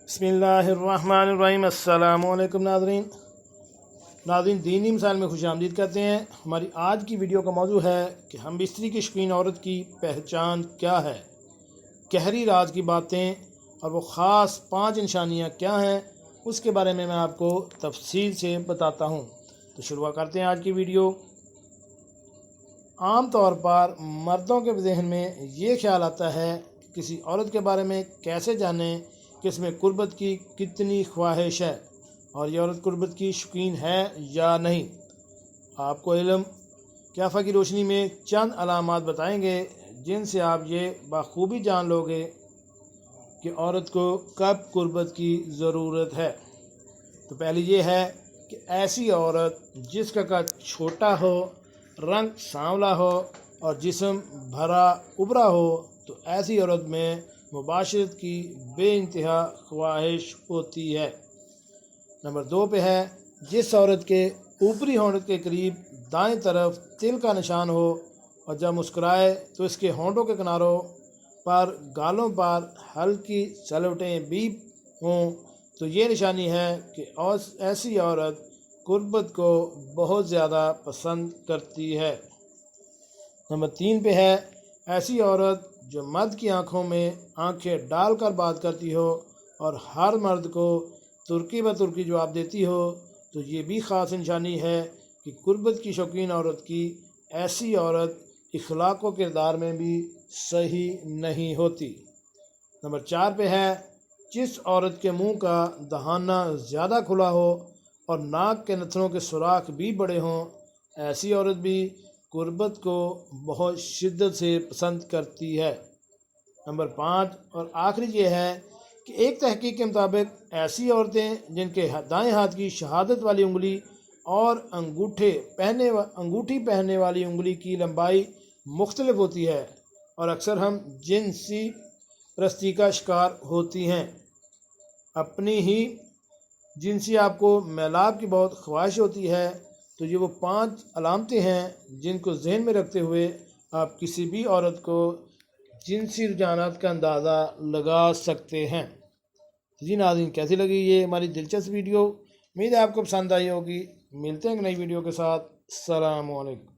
बिस्मिल्लाहिर्रहमानिर्रहीम। अस्सलामु अलैकुम नाज़रीन, दीनी मिसाल में खुश आमदीद करते हैं। हमारी आज की वीडियो का मौजू है कि हम बिस्तरी की शौकीन औरत की पहचान क्या है, गहरी राज की बातें और वो ख़ास 5 निशानियाँ क्या हैं, उसके बारे में मैं आपको तफसील से बताता हूँ। तो शुरू करते हैं आज की वीडियो। आम तौर पर मर्दों के जहन में ये ख्याल आता है कि किसी औरत के बारे में कैसे जानें कि इसमें कुर्बत की कितनी ख्वाहिश है और ये औरत कुर्बत की शौकीन है या नहीं। आपको इल्म क्याफ़ा की रोशनी में चंद अलामात बताएंगे जिनसे आप ये बखूबी जान लोगे कि औरत को कब कुर्बत की ज़रूरत है। तो पहली ये है कि ऐसी औरत जिसका कद छोटा हो, रंग सांवला हो और जिस्म भरा उभरा हो, तो ऐसी औरत में मुबाशरत की बेइंतहा ख्वाहिश होती है। नंबर 2 पे है, जिस औरत के ऊपरी होंठ के करीब दाएं तरफ तिल का निशान हो और जब मुस्कुराए तो इसके होंठों के किनारों पर गालों पर हल्की सलवटें भी हों, तो ये निशानी है कि ऐसी औरत कुर्बत को बहुत ज़्यादा पसंद करती है। नंबर 3 पे है, ऐसी औरत जो मर्द की आंखों में आंखें डालकर बात करती हो और हर मर्द को तुर्की ब तुर्की जवाब देती हो, तो ये भी ख़ास निशानी है कि कुर्बत की शौकीन औरत की ऐसी औरत इखलाक व किरदार में भी सही नहीं होती। नंबर 4 पे है, जिस औरत के मुंह का दहाना ज़्यादा खुला हो और नाक के नथनों के सुराख भी बड़े हों, ऐसी औरत भी कुर्बत को बहुत शिद्दत से पसंद करती है। नंबर 5 और आखिरी ये है कि एक तहकीक के मुताबिक ऐसी औरतें जिनके दाएं हाथ की शहादत वाली उंगली और अंगूठी पहनने वाली उंगली की लंबाई मुख्तलिफ होती है और अक्सर हम जिनसी प्रस्ती का शिकार होती हैं। अपनी ही जिनसी आपको मेलाप की बहुत ख्वाहिश होती है, तो ये वो 5 अलामतें हैं जिनको जहन में रखते हुए आप किसी भी औरत को जिनसी रुझानात का अंदाज़ा लगा सकते हैं। जी नाज़रीन, कैसी लगी ये हमारी दिलचस्प वीडियो? उम्मीद है आपको पसंद आई होगी। मिलते हैं एक नई वीडियो के साथ। अस्सलामु अलैकुम।